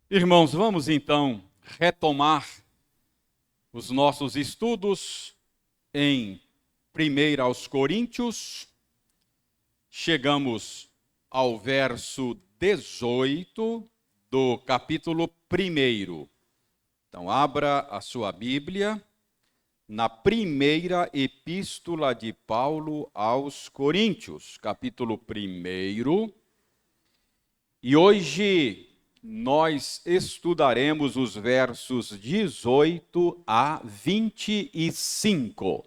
Irmãos, vamos então retomar os nossos estudos em 1 aos Coríntios. Chegamos ao verso 18 do capítulo 1. Então, abra a sua Bíblia na primeira epístola de Paulo aos Coríntios, capítulo 1. E hoje nós estudaremos os versos 18 a 25.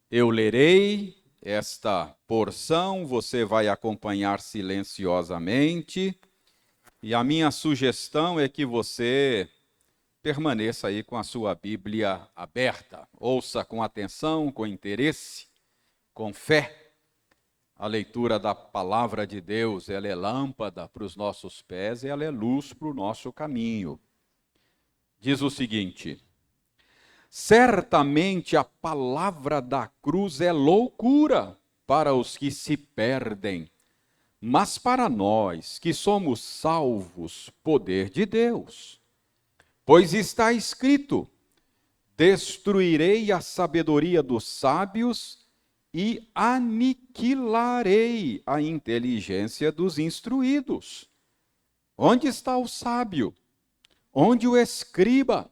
Eu lerei esta porção, você vai acompanhar silenciosamente, e a minha sugestão é que você permaneça aí com a sua Bíblia aberta, ouça com atenção, com interesse, com fé. A leitura da palavra de Deus, ela é lâmpada para os nossos pés e ela é luz para o nosso caminho. Diz o seguinte: certamente a palavra da cruz é loucura para os que se perdem, mas para nós que somos salvos, poder de Deus. Pois está escrito: destruirei a sabedoria dos sábios e aniquilarei a inteligência dos instruídos. Onde está o sábio? Onde o escriba?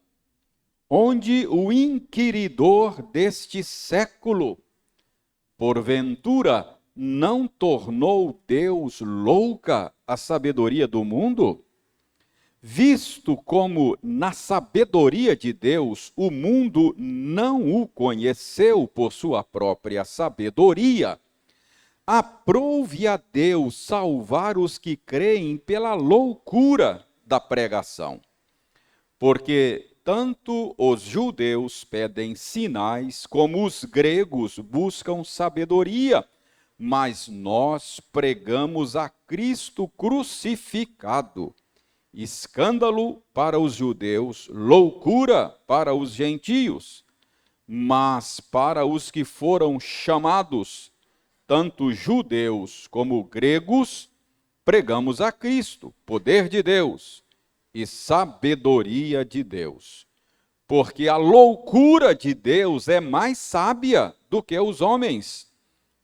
Onde o inquiridor deste século? Porventura, não tornou Deus louca a sabedoria do mundo? Visto como na sabedoria de Deus o mundo não o conheceu por sua própria sabedoria, aprouve a Deus salvar os que creem pela loucura da pregação. Porque tanto os judeus pedem sinais, como os gregos buscam sabedoria, mas nós pregamos a Cristo crucificado, escândalo para os judeus, loucura para os gentios, mas para os que foram chamados, tanto judeus como gregos, pregamos a Cristo, poder de Deus e sabedoria de Deus. Porque a loucura de Deus é mais sábia do que os homens,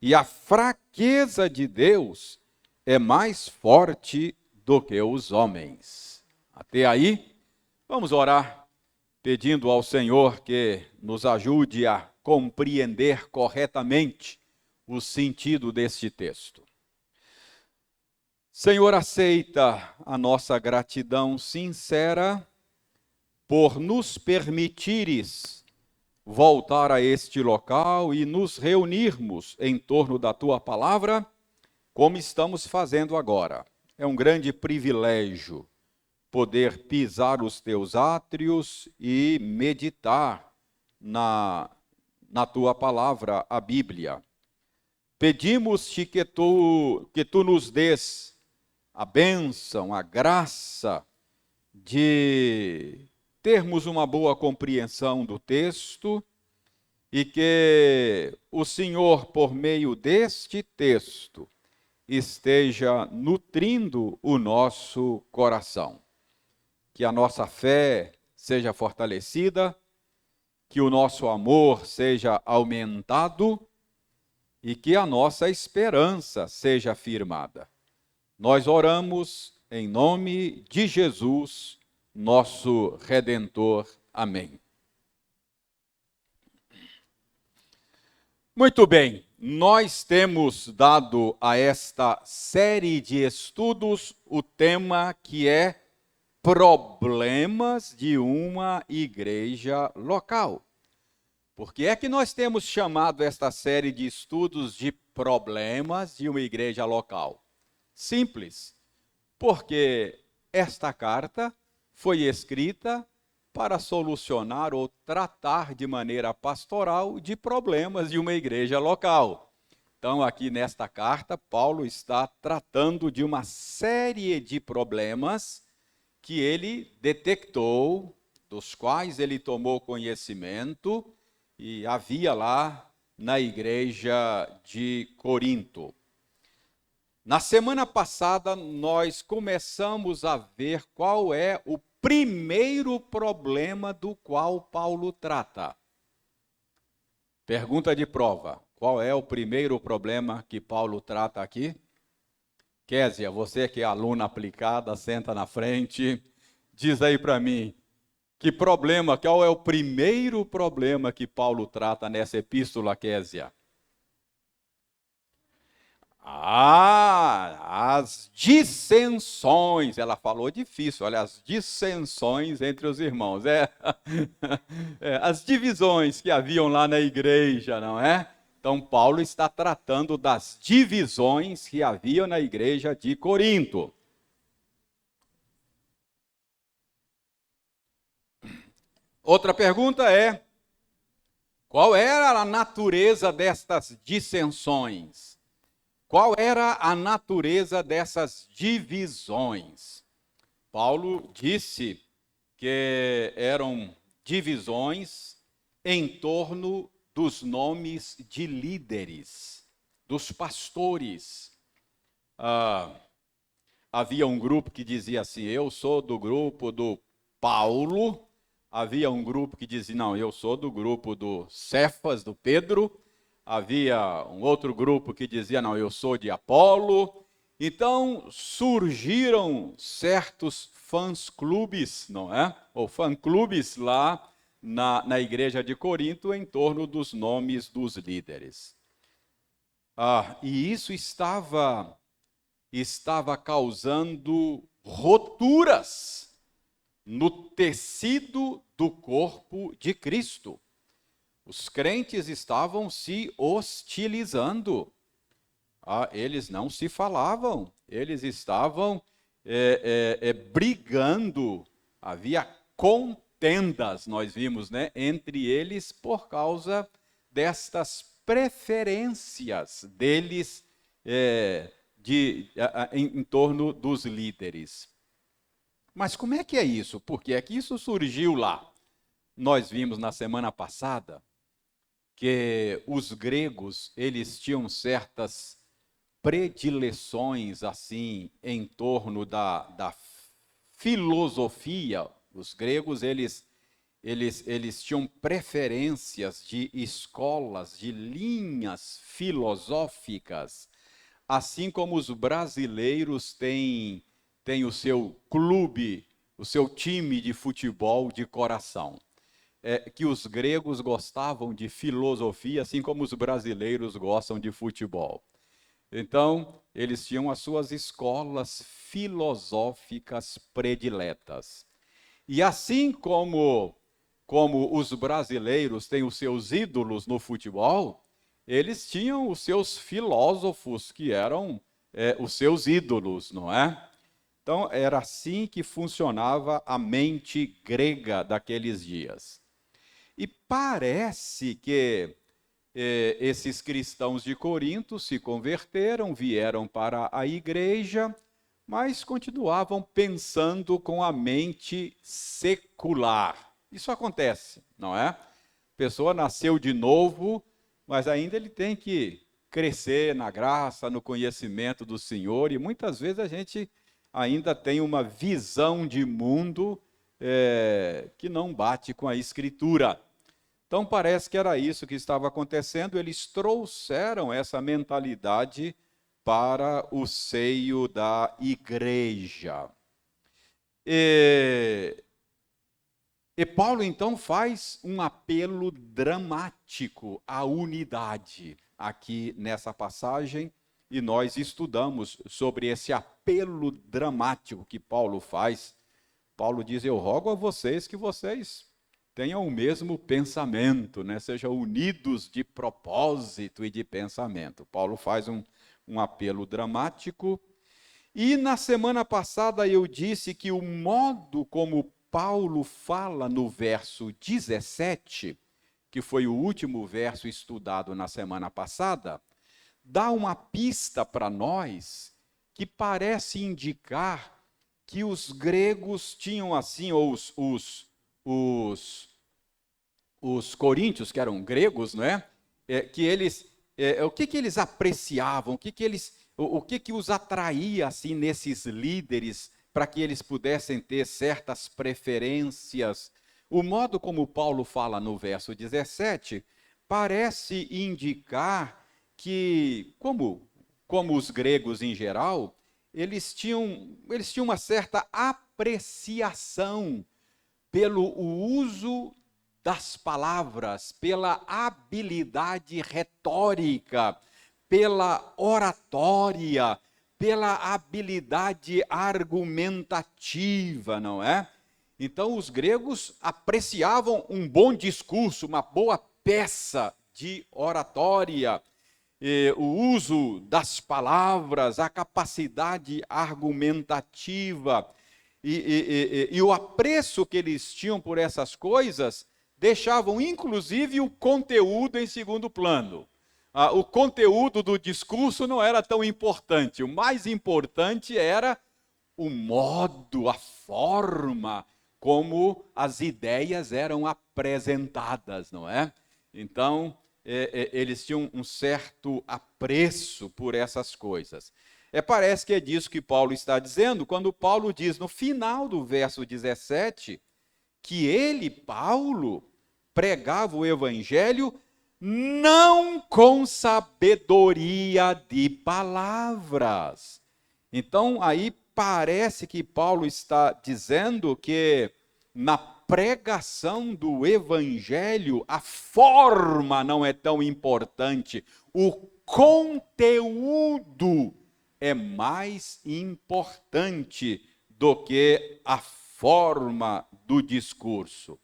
e a fraqueza de Deus é mais forte do que os homens. Até aí, vamos orar, pedindo ao Senhor que nos ajude a compreender corretamente o sentido deste texto. Senhor, aceita a nossa gratidão sincera por nos permitires voltar a este local e nos reunirmos em torno da Tua palavra, como estamos fazendo agora. É um grande privilégio poder pisar os Teus átrios e meditar na Tua palavra, a Bíblia. Pedimos-te que tu nos des a bênção, a graça de termos uma boa compreensão do texto e que o Senhor, por meio deste texto, esteja nutrindo o nosso coração. Que a nossa fé seja fortalecida, que o nosso amor seja aumentado e que a nossa esperança seja firmada. Nós oramos em nome de Jesus, nosso Redentor. Amém. Muito bem, nós temos dado a esta série de estudos o tema que é problemas de uma igreja local. Por que é que nós temos chamado esta série de estudos de problemas de uma igreja local? Simples, porque esta carta foi escrita para solucionar ou tratar de maneira pastoral de problemas de uma igreja local. Então, aqui nesta carta, Paulo está tratando de uma série de problemas que ele detectou, dos quais ele tomou conhecimento, e havia lá na igreja de Corinto. Na semana passada, nós começamos a ver qual é o primeiro problema do qual Paulo trata. Pergunta de prova. Qual é o primeiro problema que Paulo trata aqui? Késia, você que é aluna aplicada, senta na frente, diz aí para mim, qual é o primeiro problema que Paulo trata nessa epístola, Késia? As dissensões, ela falou difícil, olha, as dissensões entre os irmãos, as divisões que haviam lá na igreja, não é? Então, Paulo está tratando das divisões que haviam na igreja de Corinto. Outra pergunta é, qual era a natureza destas dissensões? Qual era a natureza dessas divisões? Paulo disse que eram divisões em torno dos nomes de líderes, dos pastores. Havia um grupo que dizia assim, eu sou do grupo do Paulo. Havia um grupo que dizia, não, eu sou do grupo do Cefas, do Pedro. Havia um outro grupo que dizia, não, eu sou de Apolo. Então, surgiram certos fãs-clubes, não é? Ou fã-clubes lá na igreja de Corinto em torno dos nomes dos líderes. E isso estava causando roturas no tecido do corpo de Cristo. Os crentes estavam se hostilizando. Eles não se falavam, eles estavam brigando. Havia contendas, nós vimos, né, entre eles por causa destas preferências deles em torno dos líderes. Mas como é que é isso? Por que é que isso surgiu lá? Nós vimos na semana passada que os gregos, eles tinham certas predileções assim em torno da filosofia. Os gregos, eles tinham preferências de escolas, de linhas filosóficas, assim como os brasileiros têm o seu clube, o seu time de futebol de coração. Que os gregos gostavam de filosofia, assim como os brasileiros gostam de futebol. Então, eles tinham as suas escolas filosóficas prediletas. E assim como os brasileiros têm os seus ídolos no futebol, eles tinham os seus filósofos, que eram os seus ídolos, não é? Então, era assim que funcionava a mente grega daqueles dias. E parece que esses cristãos de Corinto se converteram, vieram para a igreja, mas continuavam pensando com a mente secular. Isso acontece, não é? A pessoa nasceu de novo, mas ainda ele tem que crescer na graça, no conhecimento do Senhor, e muitas vezes a gente ainda tem uma visão de mundo que não bate com a Escritura. Então parece que era isso que estava acontecendo, eles trouxeram essa mentalidade para o seio da igreja. E Paulo então faz um apelo dramático à unidade aqui nessa passagem, e nós estudamos sobre esse apelo dramático que Paulo faz. Paulo diz, eu rogo a vocês que vocês tenham o mesmo pensamento, né? Sejam unidos de propósito e de pensamento. Paulo faz um apelo dramático. E na semana passada eu disse que o modo como Paulo fala no verso 17, que foi o último verso estudado na semana passada, dá uma pista para nós que parece indicar que os gregos tinham assim, ou os coríntios, que eram gregos, não é? Que eles, o que eles apreciavam, o que eles O que que os atraía assim nesses líderes para que eles pudessem ter certas preferências? O modo como Paulo fala no verso 17 parece indicar que, como os gregos em geral, eles tinham uma certa apreciação pelo uso das palavras, pela habilidade retórica, pela oratória, pela habilidade argumentativa, não é? Então, os gregos apreciavam um bom discurso, uma boa peça de oratória, o uso das palavras, a capacidade argumentativa e o apreço que eles tinham por essas coisas deixavam, inclusive, o conteúdo em segundo plano. O conteúdo do discurso não era tão importante. O mais importante era o modo, a forma como as ideias eram apresentadas, não é? Então, eles tinham um certo apreço por essas coisas. Parece que é disso que Paulo está dizendo, quando Paulo diz no final do verso 17, que ele, Paulo, pregava o evangelho não com sabedoria de palavras. Então, aí parece que Paulo está dizendo que na pregação do evangelho, a forma não é tão importante, o conteúdo é mais importante do que a forma do discurso.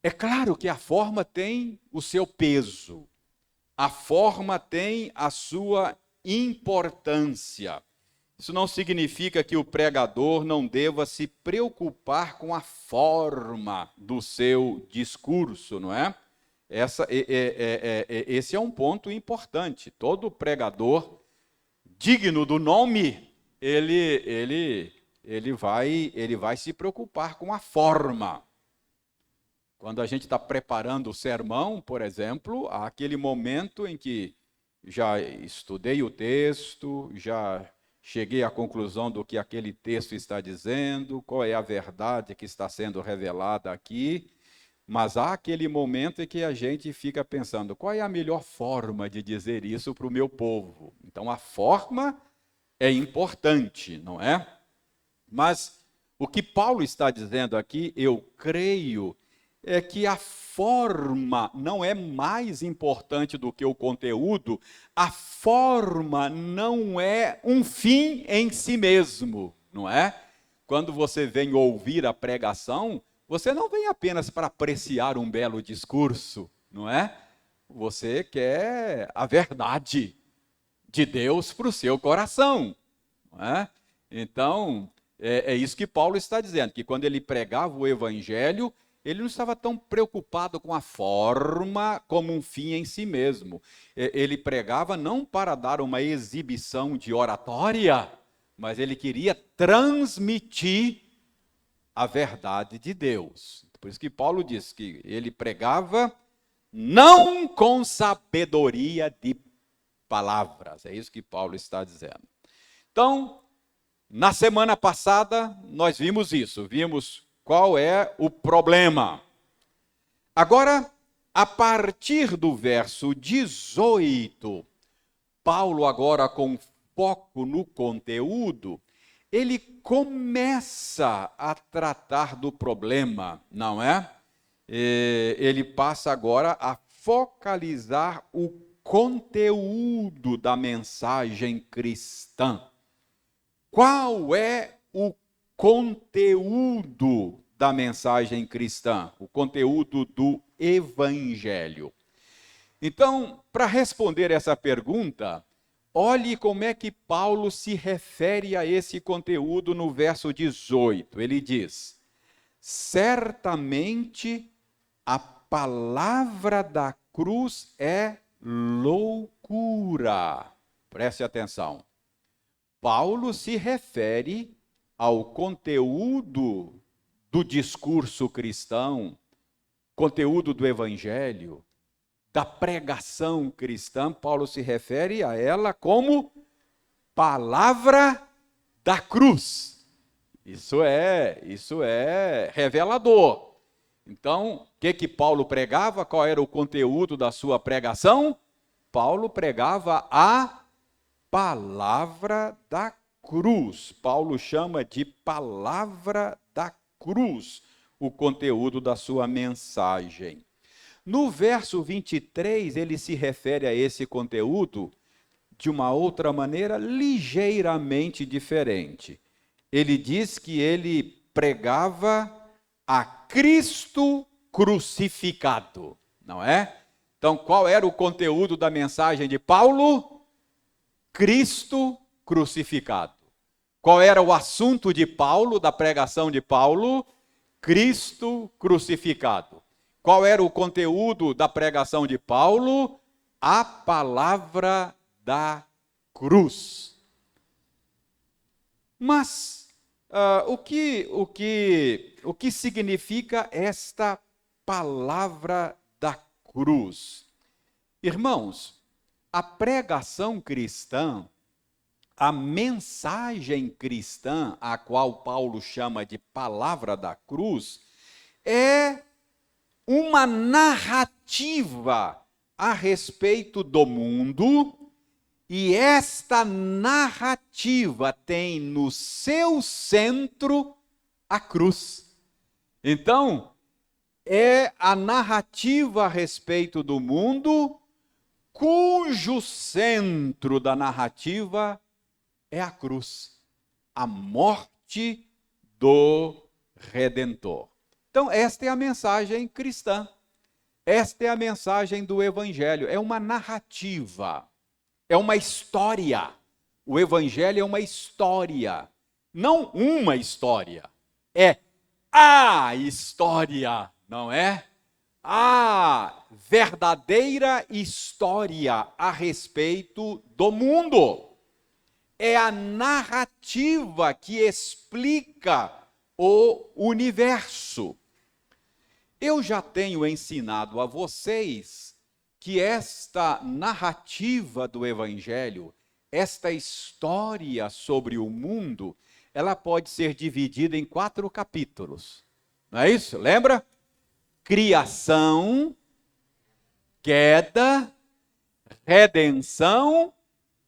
É claro que a forma tem o seu peso, a forma tem a sua importância. Isso não significa que o pregador não deva se preocupar com a forma do seu discurso, não é? Esse é um ponto importante. Todo pregador digno do nome, ele vai se preocupar com a forma. Quando a gente está preparando o sermão, por exemplo, há aquele momento em que já estudei o texto, já cheguei à conclusão do que aquele texto está dizendo, qual é a verdade que está sendo revelada aqui, mas há aquele momento em que a gente fica pensando, qual é a melhor forma de dizer isso para o meu povo? Então, a forma é importante, não é? Mas o que Paulo está dizendo aqui, eu creio, é que a forma não é mais importante do que o conteúdo, a forma não é um fim em si mesmo, não é? Quando você vem ouvir a pregação, você não vem apenas para apreciar um belo discurso, não é? Você quer a verdade de Deus para o seu coração, não é? Então, é isso que Paulo está dizendo, que quando ele pregava o evangelho, ele não estava tão preocupado com a forma como um fim em si mesmo. Ele pregava não para dar uma exibição de oratória, mas ele queria transmitir a verdade de Deus. Por isso que Paulo diz que ele pregava não com sabedoria de palavras. É isso que Paulo está dizendo. Então, na semana passada, nós vimos isso, vimos qual é o problema. Agora, a partir do verso 18, Paulo agora com foco no conteúdo, ele começa a tratar do problema, não é? Ele passa agora a focalizar o conteúdo da mensagem cristã. Qual é o conteúdo da mensagem cristã? O conteúdo do evangelho. Então, para responder essa pergunta, olhe como é que Paulo se refere a esse conteúdo no verso 18. Ele diz: certamente a palavra da cruz é loucura. Preste atenção. Paulo se refere ao conteúdo do discurso cristão, conteúdo do evangelho, da pregação cristã, Paulo se refere a ela como palavra da cruz. Isso é revelador. Então, o que Paulo pregava? Qual era o conteúdo da sua pregação? Paulo pregava a palavra da cruz. Paulo chama de palavra da cruz o conteúdo da sua mensagem. No verso 23, ele se refere a esse conteúdo de uma outra maneira ligeiramente diferente. Ele diz que ele pregava a Cristo crucificado, não é? Então, qual era o conteúdo da mensagem de Paulo? Cristo crucificado. Qual era o assunto de Paulo, da pregação de Paulo? Cristo crucificado. Qual era o conteúdo da pregação de Paulo? A palavra da cruz. Mas o que significa esta palavra da cruz? Irmãos, a pregação cristã, a mensagem cristã, a qual Paulo chama de palavra da cruz, é uma narrativa a respeito do mundo, e esta narrativa tem no seu centro a cruz. Então, é a narrativa a respeito do mundo, cujo centro da narrativa é a cruz, a morte do Redentor. Então, esta é a mensagem cristã, esta é a mensagem do Evangelho, é uma narrativa, é uma história. O Evangelho é uma história, não uma história, é a história, não é? A verdadeira história a respeito do mundo. É a narrativa que explica o universo. Eu já tenho ensinado a vocês que esta narrativa do Evangelho, esta história sobre o mundo, ela pode ser dividida em 4 capítulos. Não é isso? Lembra? Criação, queda, redenção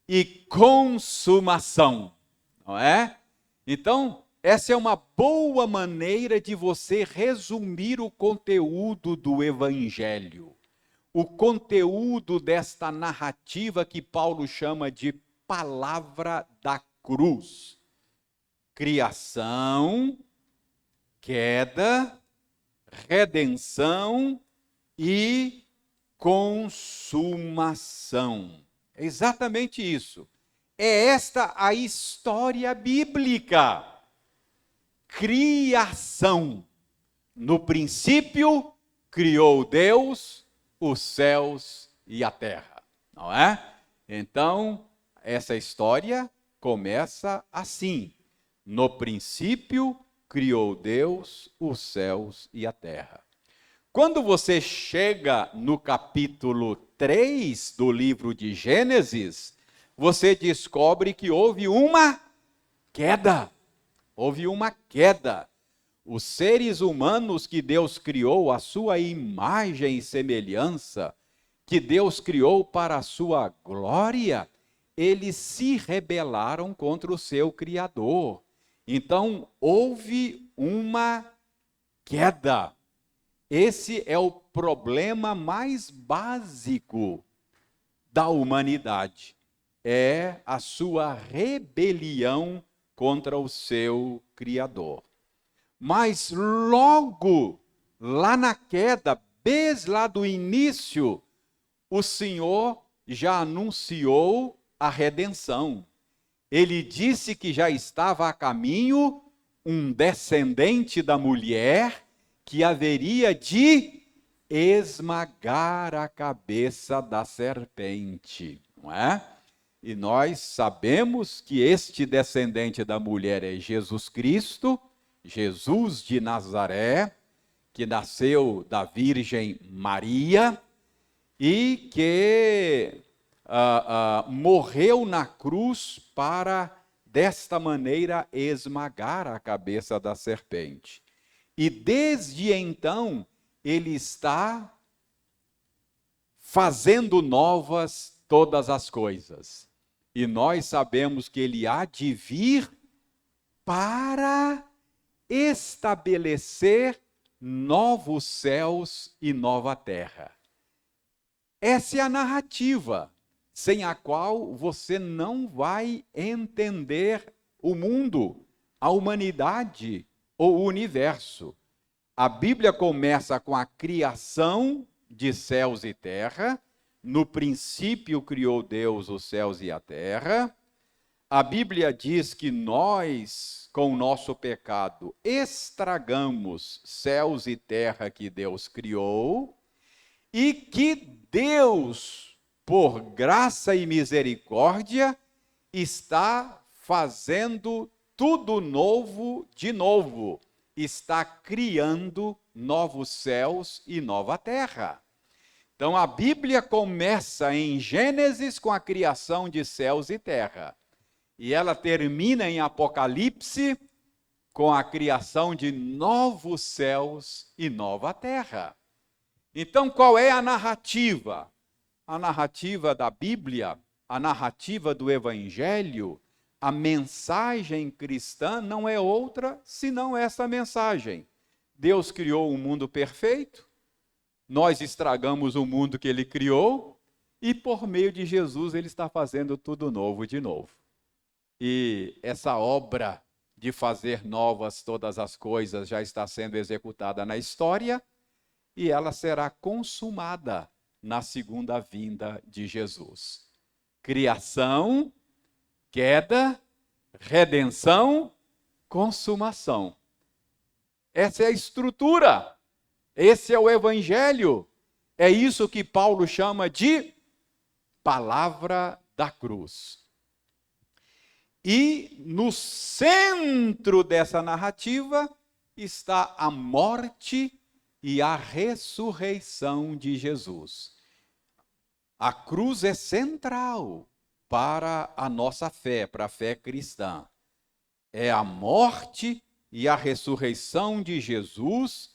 e consumação. Não é? Então, essa é uma boa maneira de você resumir o conteúdo do Evangelho. O conteúdo desta narrativa que Paulo chama de palavra da cruz. Criação, queda, redenção e consumação. É exatamente isso. É esta a história bíblica. Criação. No princípio, criou Deus os céus e a terra, não é? Então, essa história começa assim. No princípio, criou Deus os céus e a terra. Quando você chega no capítulo 3 do livro de Gênesis, você descobre que houve uma queda. Houve uma queda. Os seres humanos que Deus criou à sua imagem e semelhança, que Deus criou para a sua glória, eles se rebelaram contra o seu Criador. Então, houve uma queda. Esse é o problema mais básico da humanidade. É a sua rebelião contra o seu Criador. Mas logo lá na queda, desde lá do início, o Senhor já anunciou a redenção. Ele disse que já estava a caminho um descendente da mulher que haveria de esmagar a cabeça da serpente, não é? E nós sabemos que este descendente da mulher é Jesus Cristo, Jesus de Nazaré, que nasceu da Virgem Maria, e que morreu na cruz para, desta maneira, esmagar a cabeça da serpente. E desde então, ele está fazendo novas todas as coisas. E nós sabemos que ele há de vir para estabelecer novos céus e nova terra. Essa é a narrativa, sem a qual você não vai entender o mundo, a humanidade ou o universo. A Bíblia começa com a criação de céus e terra. No princípio criou Deus os céus e a terra. A Bíblia diz que nós, com o nosso pecado, estragamos céus e terra que Deus criou, e que Deus, por graça e misericórdia, está fazendo tudo novo de novo, está criando novos céus e nova terra. Então a Bíblia começa em Gênesis com a criação de céus e terra. E ela termina em Apocalipse com a criação de novos céus e nova terra. Então, qual é a narrativa? A narrativa da Bíblia, a narrativa do Evangelho, a mensagem cristã não é outra senão essa mensagem. Deus criou um mundo perfeito, nós estragamos o mundo que Ele criou, e por meio de Jesus Ele está fazendo tudo novo de novo. E essa obra de fazer novas todas as coisas já está sendo executada na história e ela será consumada na segunda vinda de Jesus. Criação, queda, redenção, consumação. Essa é a estrutura. Esse é o Evangelho. É isso que Paulo chama de palavra da cruz. E no centro dessa narrativa está a morte e a ressurreição de Jesus. A cruz é central para a nossa fé, para a fé cristã. É a morte e a ressurreição de Jesus.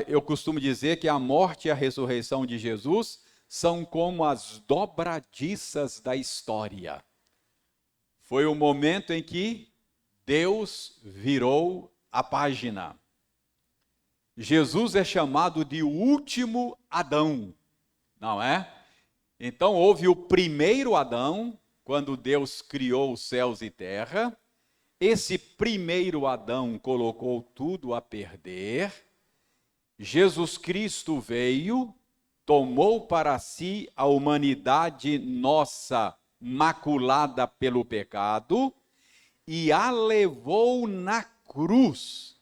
Eu costumo dizer que a morte e a ressurreição de Jesus são como as dobradiças da história. Foi o momento em que Deus virou a página. Jesus é chamado de o último Adão, não é? Então houve o primeiro Adão, quando Deus criou os céus e terra. Esse primeiro Adão colocou tudo a perder. Jesus Cristo veio, tomou para si a humanidade nossa maculada pelo pecado e a levou na cruz.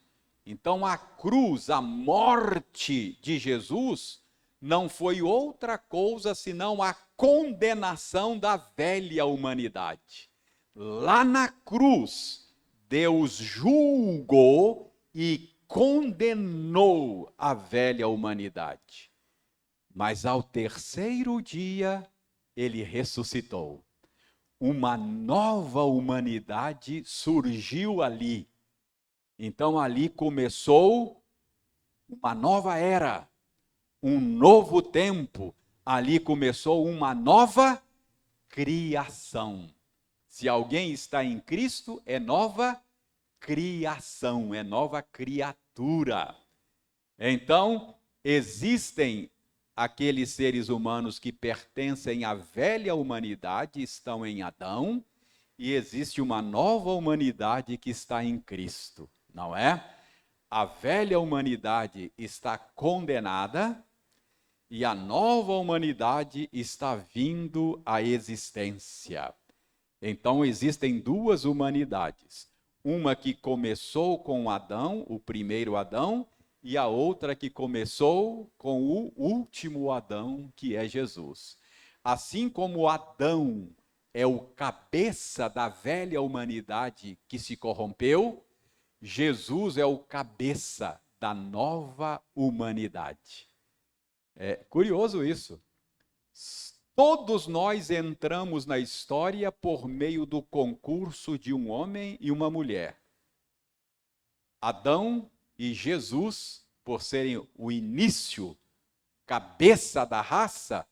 Então a cruz, a morte de Jesus, não foi outra coisa senão a condenação da velha humanidade. Lá na cruz, Deus julgou e condenou a velha humanidade. Mas ao terceiro dia, ele ressuscitou. Uma nova humanidade surgiu ali. Então ali começou uma nova era, um novo tempo. Ali começou uma nova criação. Se alguém está em Cristo, é nova criação, é nova criatura. Então, existem aqueles seres humanos que pertencem à velha humanidade, estão em Adão, e existe uma nova humanidade que está em Cristo, não é? A velha humanidade está condenada e a nova humanidade está vindo à existência. Então existem duas humanidades. Uma que começou com Adão, o primeiro Adão, e a outra que começou com o último Adão, que é Jesus. Assim como Adão é o cabeça da velha humanidade que se corrompeu, Jesus é o cabeça da nova humanidade. É curioso isso. Todos nós entramos na história por meio do concurso de um homem e uma mulher. Adão e Jesus, por serem o início, cabeça da raça,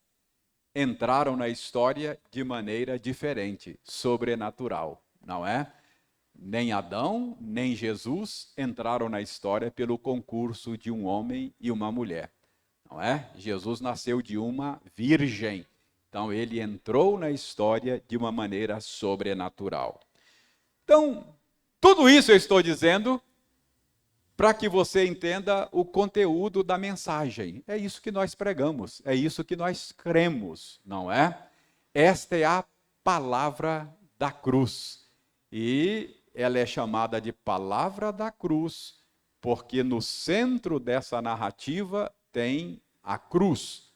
entraram na história de maneira diferente, sobrenatural, não é? Nem Adão, nem Jesus entraram na história pelo concurso de um homem e uma mulher, não é? Jesus nasceu de uma virgem, então ele entrou na história de uma maneira sobrenatural. Então, tudo isso eu estou dizendo para que você entenda o conteúdo da mensagem. É isso que nós pregamos, é isso que nós cremos, não é? Esta é a palavra da cruz. E ela é chamada de palavra da cruz, porque no centro dessa narrativa tem a cruz,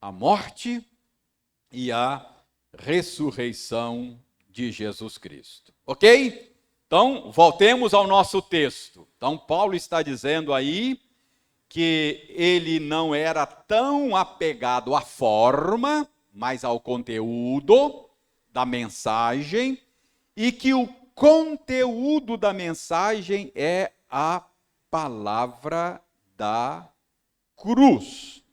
a morte e a ressurreição de Jesus Cristo. Ok? Então, voltemos ao nosso texto. Então, Paulo está dizendo aí que ele não era tão apegado à forma, mas ao conteúdo da mensagem, e que o conteúdo da mensagem é a palavra da cruz.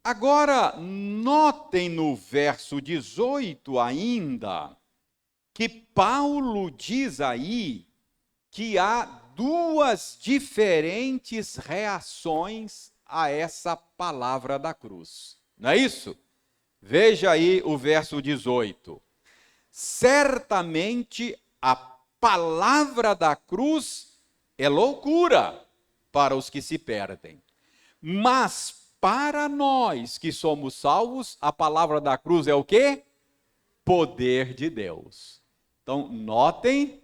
Agora, notem no verso 18 ainda, que Paulo diz aí que há duas diferentes reações a essa palavra da cruz. Não é isso? Veja aí o verso 18. Certamente a palavra da cruz é loucura para os que se perdem. Mas para nós que somos salvos, a palavra da cruz é o quê? Poder de Deus. Então, notem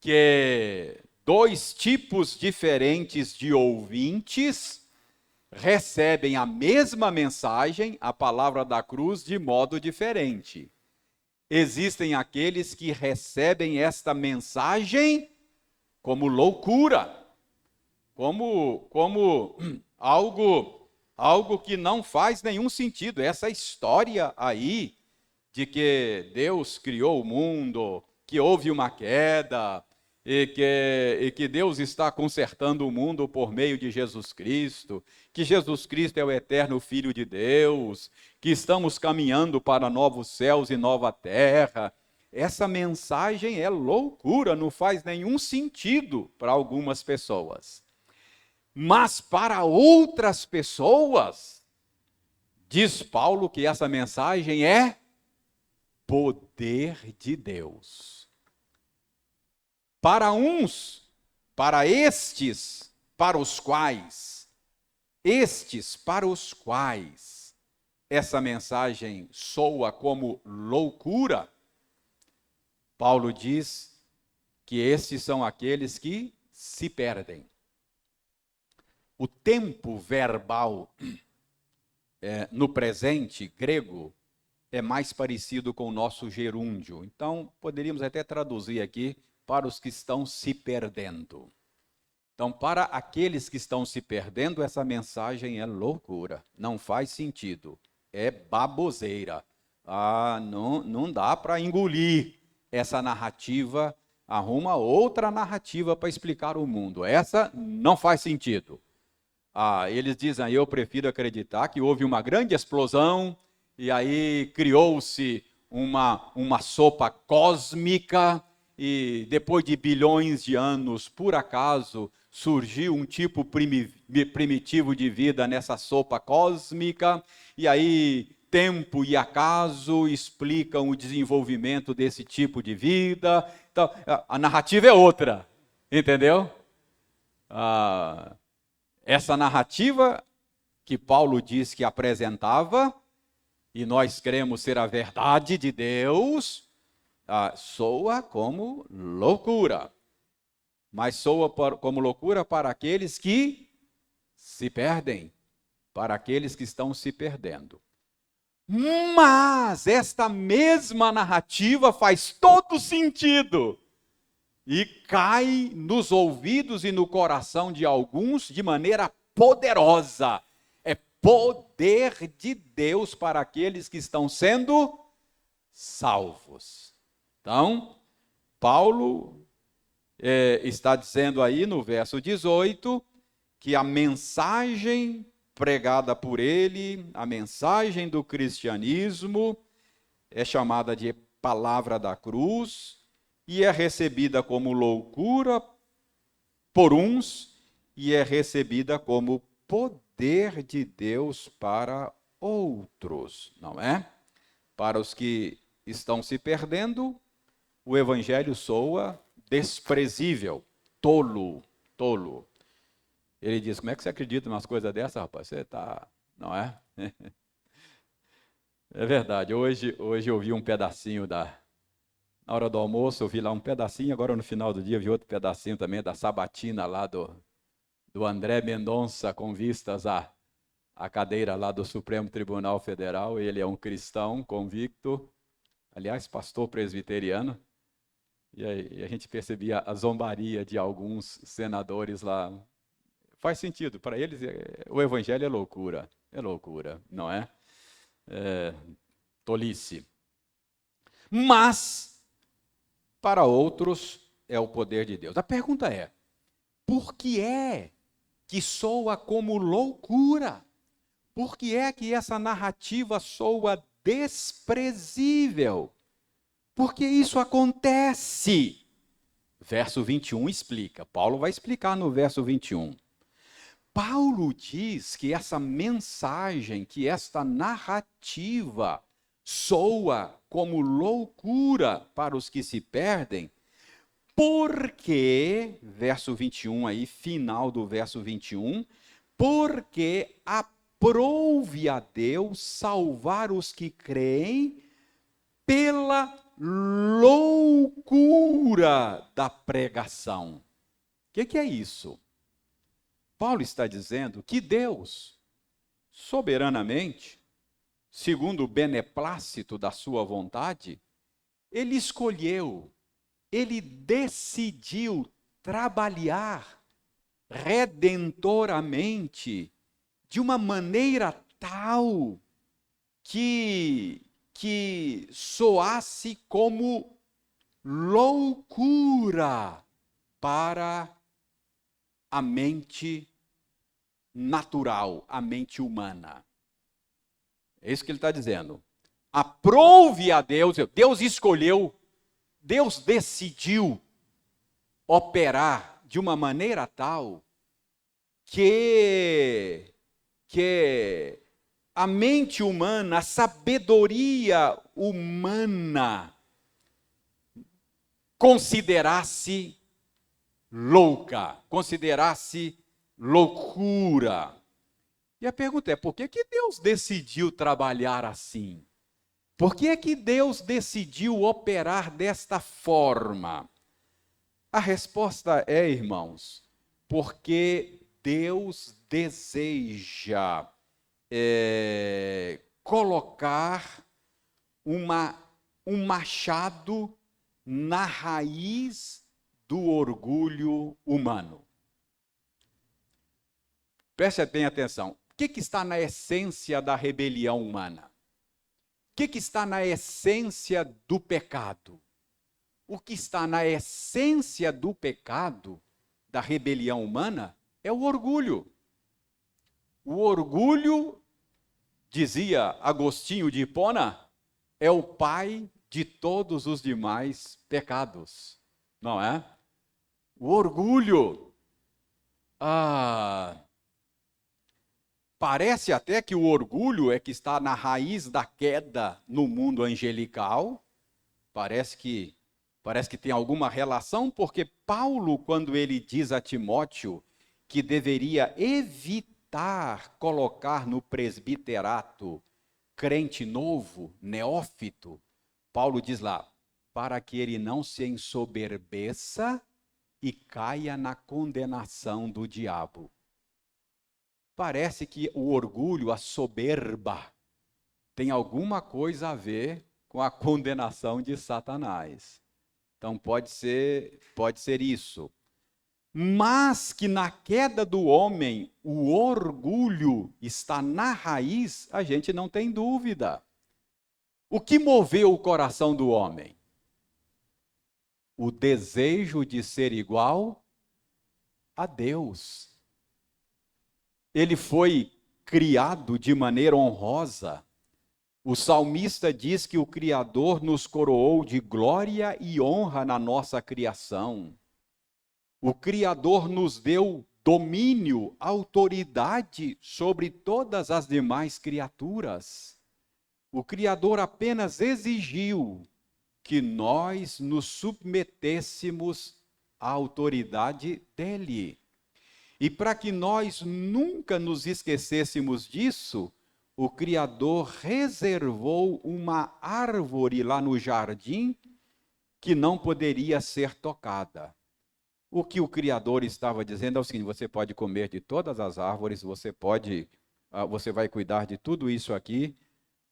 que dois tipos diferentes de ouvintes recebem a mesma mensagem, a palavra da cruz, de modo diferente. Existem aqueles que recebem esta mensagem como loucura, como algo que não faz nenhum sentido. Essa história aí de que Deus criou o mundo, que houve uma queda, e que Deus está consertando o mundo por meio de Jesus Cristo, que Jesus Cristo é o eterno Filho de Deus, que estamos caminhando para novos céus e nova terra. Essa mensagem é loucura, não faz nenhum sentido para algumas pessoas. Mas para outras pessoas, diz Paulo que essa mensagem é poder de Deus. Para uns, para os quais essa mensagem soa como loucura, Paulo diz que estes são aqueles que se perdem. O tempo verbal no presente grego é mais parecido com o nosso gerúndio. Então, poderíamos até traduzir aqui para os que estão se perdendo. Então, para aqueles que estão se perdendo, essa mensagem é loucura, não faz sentido, é baboseira. Não dá para engolir essa narrativa, arruma outra narrativa para explicar o mundo. Essa não faz sentido. Eles dizem, eu prefiro acreditar que houve uma grande explosão, e aí criou-se uma sopa cósmica, e depois de bilhões de anos, por acaso, surgiu um tipo primitivo de vida nessa sopa cósmica, e aí tempo e acaso explicam o desenvolvimento desse tipo de vida. Então, a narrativa é outra, entendeu? Essa narrativa que Paulo diz que apresentava, e nós cremos ser a verdade de Deus, soa como loucura. Mas soa como loucura para aqueles que se perdem, para aqueles que estão se perdendo. Mas esta mesma narrativa faz todo sentido e cai nos ouvidos e no coração de alguns de maneira poderosa. É poder de Deus para aqueles que estão sendo salvos. Então, Paulo está dizendo aí no verso 18 que a mensagem pregada por ele, a mensagem do cristianismo, é chamada de palavra da cruz e é recebida como loucura por uns e é recebida como poder de Deus para outros, não é? Para os que estão se perdendo, o evangelho soa desprezível, tolo. Ele diz: como é que você acredita em umas coisas dessas, rapaz? Você está, não é? É verdade, hoje eu vi um pedacinho na hora do almoço, eu vi lá um pedacinho, agora no final do dia eu vi outro pedacinho também da sabatina lá do André Mendonça, com vistas à cadeira lá do Supremo Tribunal Federal. Ele é um cristão convicto, aliás, pastor presbiteriano, e a gente percebia a zombaria de alguns senadores lá. Faz sentido, para eles o evangelho é loucura, não é? Tolice. Mas, para outros, é o poder de Deus. A pergunta é, por que é que soa como loucura? Por que é que essa narrativa soa desprezível? Porque isso acontece. Verso 21 explica, Paulo vai explicar no verso 21. Paulo diz que essa mensagem, que esta narrativa soa como loucura para os que se perdem, porque, verso 21 aí, final do verso 21, porque aprouve a Deus salvar os que creem pela loucura da pregação. O que é isso? Paulo está dizendo que Deus, soberanamente, segundo o beneplácito da sua vontade, ele escolheu, ele decidiu trabalhar redentoramente de uma maneira tal que soasse como loucura para a mente natural, a mente humana. É isso que ele está dizendo. Aprove a Deus, Deus escolheu, Deus decidiu operar de uma maneira tal que a mente humana, a sabedoria humana considerasse louca, considerasse loucura. E a pergunta é, por que Deus decidiu trabalhar assim? Por que Deus decidiu operar desta forma? A resposta é, irmãos, porque Deus deseja colocar um machado na raiz do orgulho humano. Preste bem atenção. O que está na essência da rebelião humana? O que está na essência do pecado? O que está na essência do pecado, da rebelião humana, é o orgulho. O orgulho, dizia Agostinho de Hipona, é o pai de todos os demais pecados. Não é? O orgulho. Parece até que o orgulho é que está na raiz da queda no mundo angelical. Parece que tem alguma relação, porque Paulo, quando ele diz a Timóteo que deveria evitar colocar no presbiterato crente novo, neófito, Paulo diz lá, para que ele não se ensoberbeça e caia na condenação do diabo. Parece que o orgulho, a soberba, tem alguma coisa a ver com a condenação de Satanás. Então pode ser isso. mas que na queda do homem o orgulho está na raiz, a gente não tem dúvida. O que moveu o coração do homem? O desejo de ser igual a Deus. Ele foi criado de maneira honrosa. O salmista diz que o Criador nos coroou de glória e honra na nossa criação. O Criador nos deu domínio, autoridade sobre todas as demais criaturas. O Criador apenas exigiu que nós nos submetêssemos à autoridade dele. E para que nós nunca nos esquecêssemos disso, o Criador reservou uma árvore lá no jardim que não poderia ser tocada. O que o Criador estava dizendo é o seguinte: você pode comer de todas as árvores, você vai cuidar de tudo isso aqui,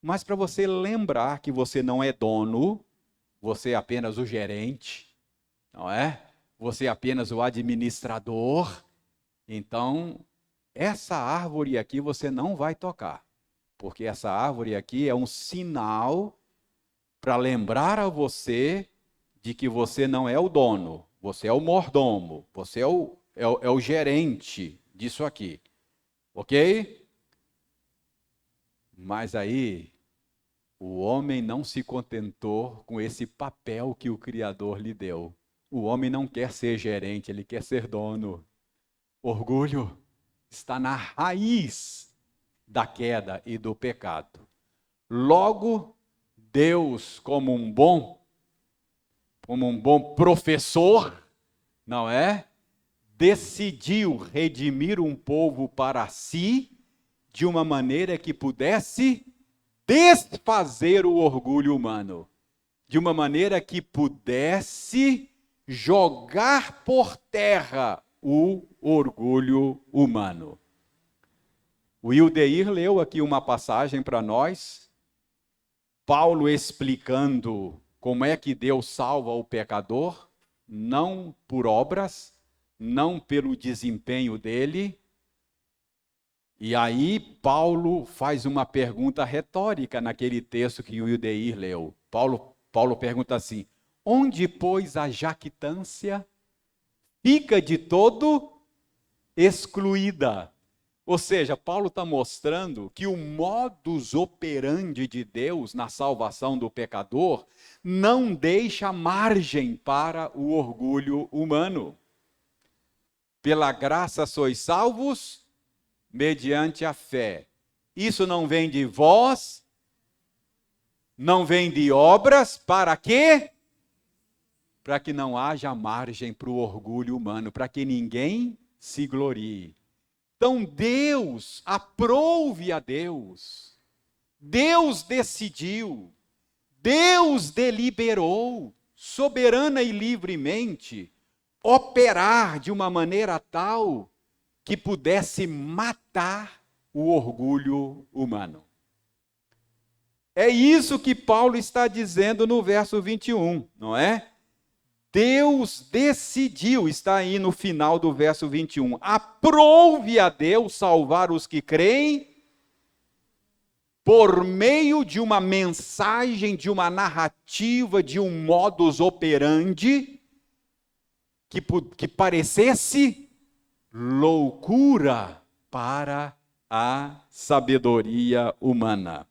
mas para você lembrar que você não é dono, você é apenas o gerente, não é? Você é apenas o administrador. Então, essa árvore aqui você não vai tocar, porque essa árvore aqui é um sinal para lembrar a você de que você não é o dono, você é o mordomo, você é o gerente disso aqui, ok? Mas aí, o homem não se contentou com esse papel que o Criador lhe deu. O homem não quer ser gerente, ele quer ser dono. Orgulho está na raiz da queda e do pecado. Logo, Deus, como um bom professor, não é? Decidiu redimir um povo para si de uma maneira que pudesse desfazer o orgulho humano, de uma maneira que pudesse jogar por terra o orgulho humano. O Hildeir leu aqui uma passagem para nós, Paulo explicando como é que Deus salva o pecador, não por obras, não pelo desempenho dele. E aí Paulo faz uma pergunta retórica naquele texto que o Hildeir leu. Paulo pergunta assim: onde, pois, a jactância fica de todo excluída? Ou seja, Paulo está mostrando que o modus operandi de Deus na salvação do pecador não deixa margem para o orgulho humano. Pela graça sois salvos, mediante a fé. Isso não vem de vós, não vem de obras, para quê? Para que não haja margem para o orgulho humano, para que ninguém se glorie. Então Deus, aprove a Deus, Deus decidiu, Deus deliberou, soberana e livremente, operar de uma maneira tal que pudesse matar o orgulho humano. É isso que Paulo está dizendo no verso 21, não é? Deus decidiu, está aí no final do verso 21, aprove a Deus salvar os que creem por meio de uma mensagem, de uma narrativa, de um modus operandi que parecesse loucura para a sabedoria humana.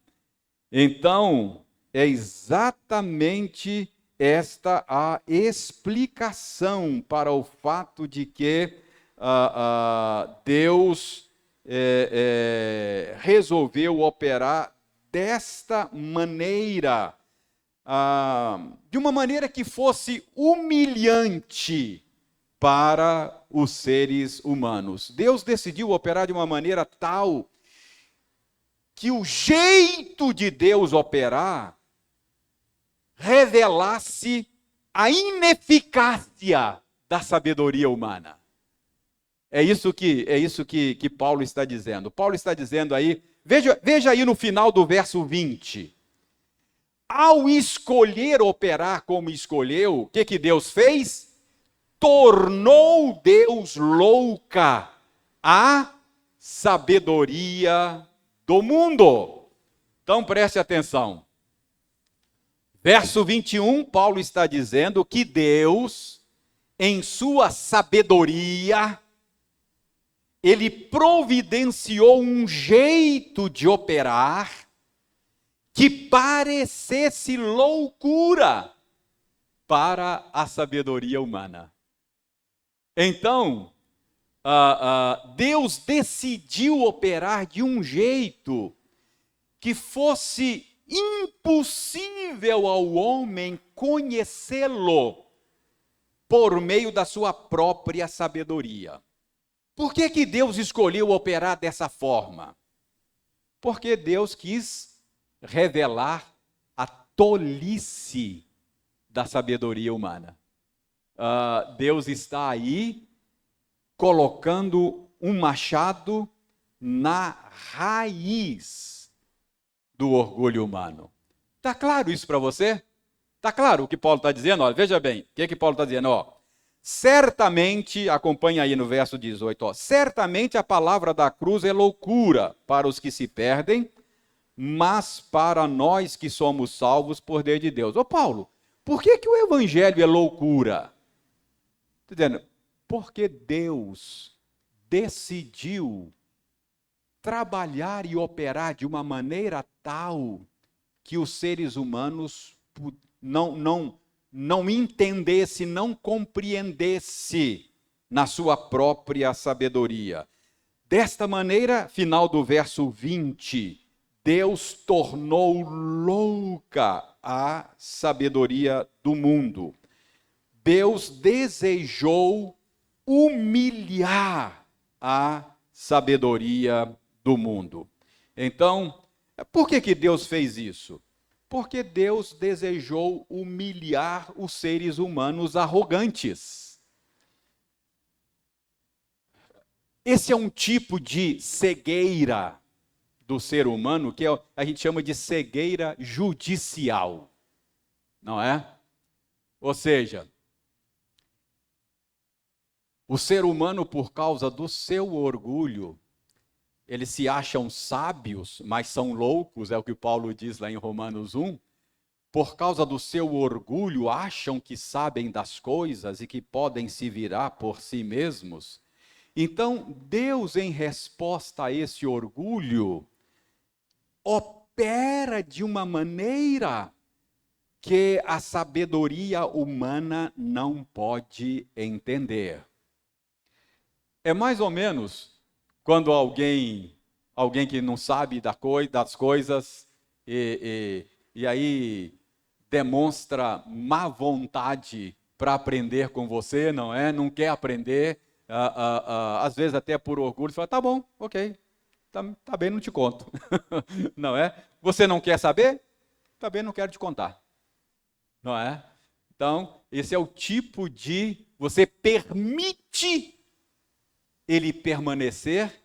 Então, é exatamente esta a explicação para o fato de que Deus resolveu operar desta maneira, de uma maneira que fosse humilhante para os seres humanos. Deus decidiu operar de uma maneira tal que o jeito de Deus operar revelasse a ineficácia da sabedoria humana. É isso que Paulo está dizendo. Paulo está dizendo aí, veja aí no final do verso 20. Ao escolher operar como escolheu, o que Deus fez? tornou Deus louca a sabedoria do mundo. Então preste atenção. Verso 21, Paulo está dizendo que Deus, em sua sabedoria, ele providenciou um jeito de operar que parecesse loucura para a sabedoria humana. Então, Deus decidiu operar de um jeito que fosse impossível ao homem conhecê-lo por meio da sua própria sabedoria. Por que Deus escolheu operar dessa forma? Porque Deus quis revelar a tolice da sabedoria humana. Deus está aí colocando um machado na raiz do orgulho humano. Está claro isso para você? Está claro o que Paulo está dizendo? Olha, veja bem, o que Paulo está dizendo? Certamente, acompanha aí no verso 18, certamente a palavra da cruz é loucura para os que se perdem, mas para nós que somos salvos por poder de Deus. Paulo, por que o evangelho é loucura? Está dizendo, porque Deus decidiu trabalhar e operar de uma maneira tal que os seres humanos não entendesse, não compreendesse na sua própria sabedoria. Desta maneira, final do verso 20, Deus tornou louca a sabedoria do mundo. Deus desejou humilhar a sabedoria do mundo. Então, por que Deus fez isso? Porque Deus desejou humilhar os seres humanos arrogantes. Esse é um tipo de cegueira do ser humano que a gente chama de cegueira judicial, não é? Ou seja, o ser humano, por causa do seu orgulho, eles se acham sábios, mas são loucos, é o que Paulo diz lá em Romanos 1. Por causa do seu orgulho, acham que sabem das coisas e que podem se virar por si mesmos. Então, Deus, em resposta a esse orgulho, opera de uma maneira que a sabedoria humana não pode entender. É mais ou menos quando alguém que não sabe das coisas e aí demonstra má vontade para aprender com você, não é? Não quer aprender, às vezes até por orgulho, fala, tá bom, ok, tá bem, não te conto. Não é? Você não quer saber? Tá bem, não quero te contar. Não é? Então, esse é o tipo de você permite ele permanecer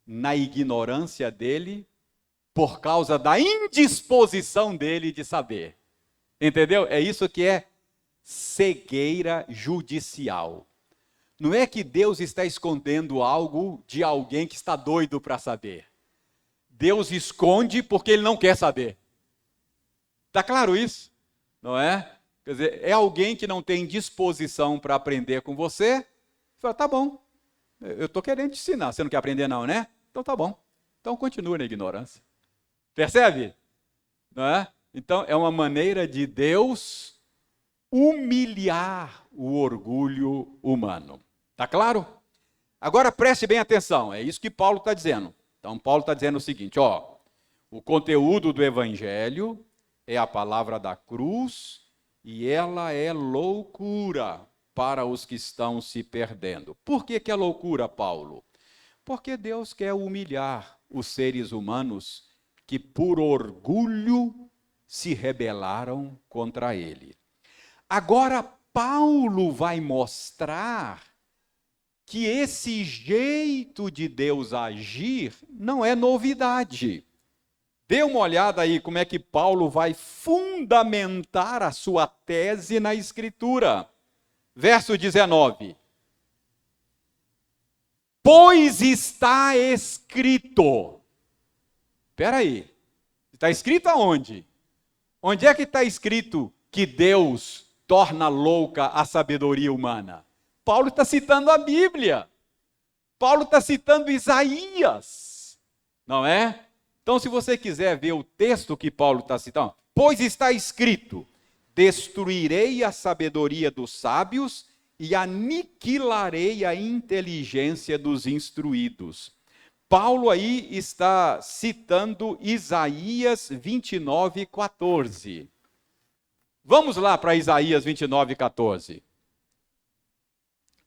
na ignorância dele por causa da indisposição dele de saber. Entendeu? É isso que é cegueira judicial. Não é que Deus está escondendo algo de alguém que está doido para saber. Deus esconde porque ele não quer saber. Está claro isso? Não é? Quer dizer, é alguém que não tem disposição para aprender com você. Fala, tá bom, eu estou querendo te ensinar. Você não quer aprender não, né? Então tá bom. Então continue na ignorância. Percebe? Não é? Então é uma maneira de Deus humilhar o orgulho humano. Tá claro? Agora preste bem atenção, é isso que Paulo está dizendo. Então Paulo está dizendo o seguinte, o conteúdo do evangelho é a palavra da cruz e ela é loucura para os que estão se perdendo. Por que é loucura, Paulo? Porque Deus quer humilhar os seres humanos que por orgulho se rebelaram contra ele. Agora Paulo vai mostrar que esse jeito de Deus agir não é novidade. Dê uma olhada aí como é que Paulo vai fundamentar a sua tese na Escritura. verso 19. Pois está escrito. Espera aí. Está escrito aonde? Onde é que está escrito que Deus torna louca a sabedoria humana? Paulo está citando a Bíblia. Paulo está citando Isaías. Não é? Então, se você quiser ver o texto que Paulo está citando, pois está escrito: destruirei a sabedoria dos sábios e aniquilarei a inteligência dos instruídos. Paulo aí está citando Isaías 29:14. Vamos lá para Isaías 29:14.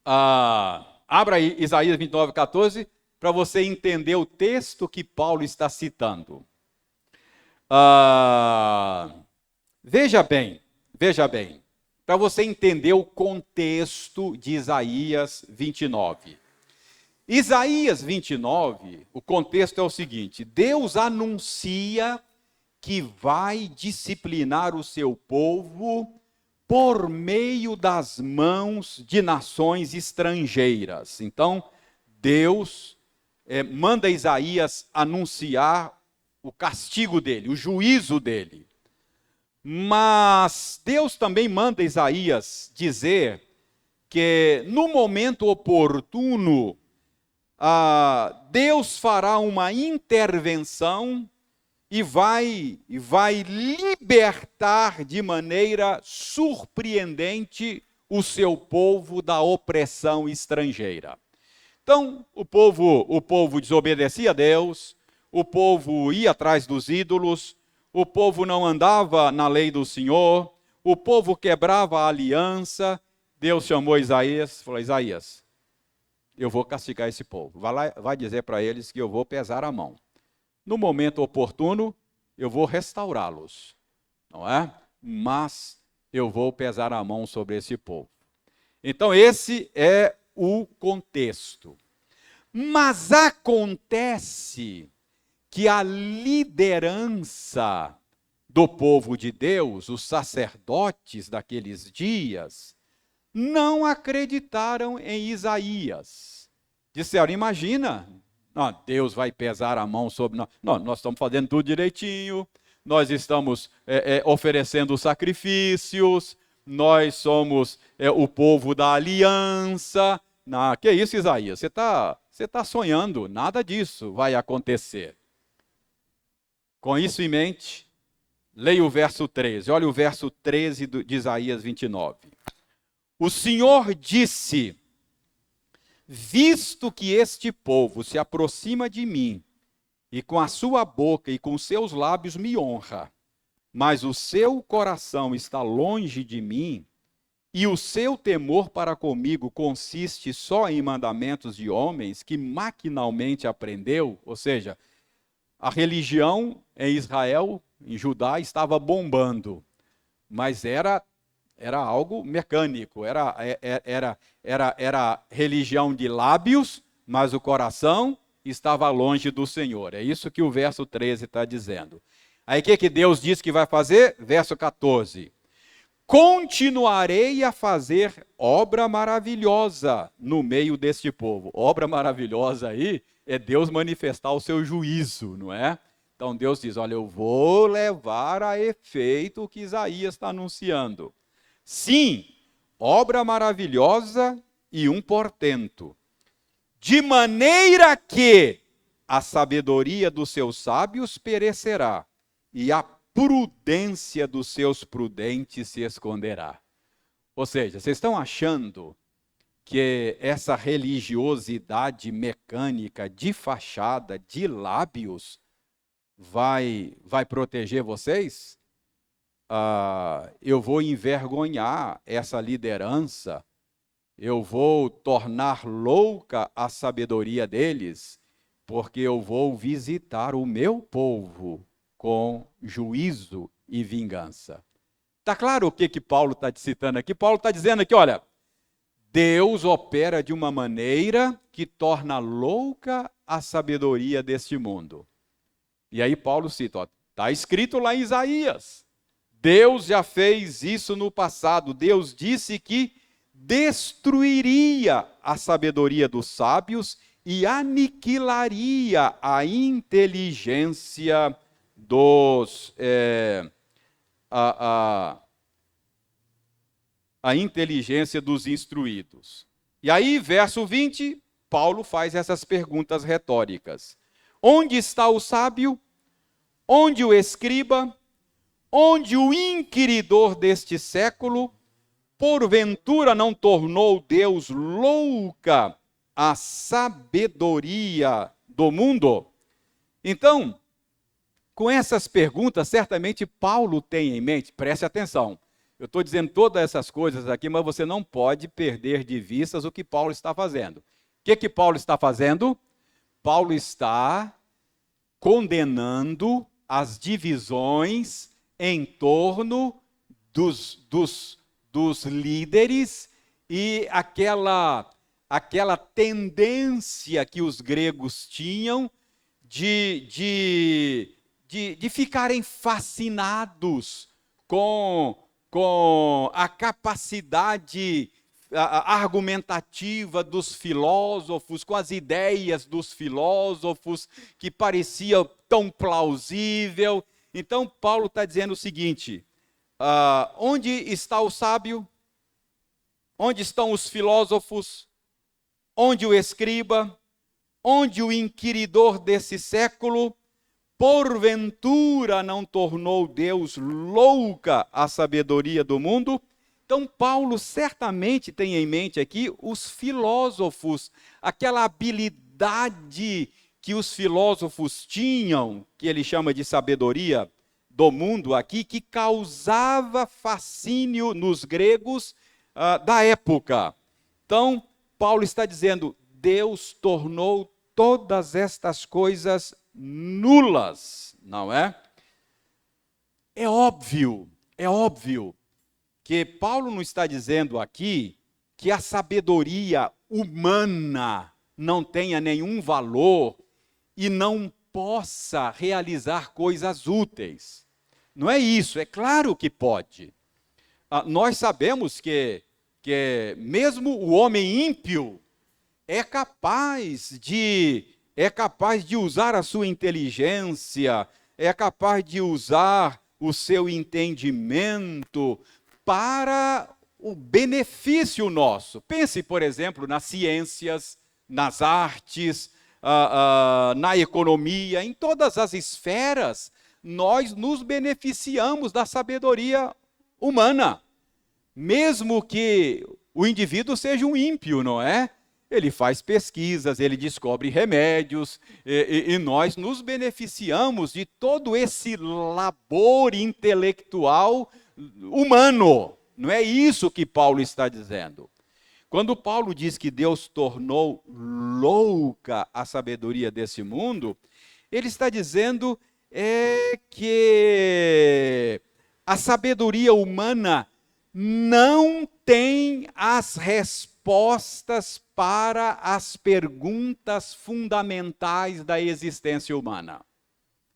Abra aí Isaías 29:14 para você entender o texto que Paulo está citando. Veja bem, para você entender o contexto de Isaías 29. Isaías 29, o contexto é o seguinte: Deus anuncia que vai disciplinar o seu povo por meio das mãos de nações estrangeiras. Então, Deus manda Isaías anunciar o castigo dele, o juízo dele. Mas Deus também manda Isaías dizer que no momento oportuno, Deus fará uma intervenção e vai libertar de maneira surpreendente o seu povo da opressão estrangeira. Então, o povo desobedecia a Deus, o povo ia atrás dos ídolos, o povo não andava na lei do Senhor, o povo quebrava a aliança. Deus chamou Isaías, falou: Isaías, eu vou castigar esse povo. Vai dizer para eles que eu vou pesar a mão. No momento oportuno, eu vou restaurá-los, não é? Mas eu vou pesar a mão sobre esse povo. Então, esse é o contexto. Mas acontece que a liderança do povo de Deus, os sacerdotes daqueles dias, não acreditaram em Isaías. Disseram: imagina, Deus vai pesar a mão sobre nós. Nós estamos fazendo tudo direitinho, nós estamos oferecendo sacrifícios, nós somos o povo da aliança. Que isso, Isaías? Você está sonhando, nada disso vai acontecer. Com isso em mente, leia o verso 13. Olha o verso 13 de Isaías 29. O Senhor disse: visto que este povo se aproxima de mim, e com a sua boca e com seus lábios me honra, mas o seu coração está longe de mim, e o seu temor para comigo consiste só em mandamentos de homens que maquinalmente aprendeu, ou seja, a religião em Israel, em Judá, estava bombando, mas era algo mecânico, era religião de lábios, mas o coração estava longe do Senhor. É isso que o verso 13 está dizendo. Aí o que Deus diz que vai fazer? Verso 14. Continuarei a fazer obra maravilhosa no meio deste povo. Obra maravilhosa aí é Deus manifestar o seu juízo, não é? Então Deus diz: olha, eu vou levar a efeito o que Isaías está anunciando. Sim, obra maravilhosa e um portento. De maneira que a sabedoria dos seus sábios perecerá, e a prudência dos seus prudentes se esconderá. Ou seja, vocês estão achando que essa religiosidade mecânica de fachada, de lábios, vai proteger vocês? Eu vou envergonhar essa liderança, eu vou tornar louca a sabedoria deles, porque eu vou visitar o meu povo com juízo e vingança. Está claro o que Paulo está citando aqui? Paulo está dizendo aqui, olha, Deus opera de uma maneira que torna louca a sabedoria deste mundo. E aí Paulo cita, está escrito lá em Isaías, Deus já fez isso no passado. Deus disse que destruiria a sabedoria dos sábios e aniquilaria a inteligência a inteligência dos instruídos. E aí, verso 20, Paulo faz essas perguntas retóricas. Onde está o sábio? Onde o escriba? Onde o inquiridor deste século? Porventura não tornou Deus louca a sabedoria do mundo? Então, com essas perguntas, certamente Paulo tem em mente, preste atenção, eu estou dizendo todas essas coisas aqui, mas você não pode perder de vista o que Paulo está fazendo. O que Paulo está fazendo? Paulo está condenando as divisões em torno dos líderes e aquela tendência que os gregos tinham de ficarem fascinados com a capacidade argumentativa dos filósofos, com as ideias dos filósofos, que parecia tão plausível. Então, Paulo está dizendo o seguinte: onde está o sábio? Onde estão os filósofos? Onde o escriba? Onde o inquiridor desse século? Porventura não tornou Deus louca a sabedoria do mundo? Então, Paulo certamente tem em mente aqui os filósofos, aquela habilidade que os filósofos tinham, que ele chama de sabedoria do mundo aqui, que causava fascínio nos gregos da época. Então, Paulo está dizendo, Deus tornou todas estas coisas nulas, não é? É óbvio que Paulo não está dizendo aqui que a sabedoria humana não tenha nenhum valor e não possa realizar coisas úteis. Não é isso, é claro que pode. Nós sabemos que mesmo o homem ímpio é capaz de usar a sua inteligência, é capaz de usar o seu entendimento para o benefício nosso. Pense, por exemplo, nas ciências, nas artes, na economia, em todas as esferas, nós nos beneficiamos da sabedoria humana. Mesmo que o indivíduo seja um ímpio, não é? Ele faz pesquisas, ele descobre remédios, e nós nos beneficiamos de todo esse labor intelectual humano. Não é isso que Paulo está dizendo. Quando Paulo diz que Deus tornou louca a sabedoria desse mundo, ele está dizendo que a sabedoria humana não tem as respostas para as perguntas fundamentais da existência humana.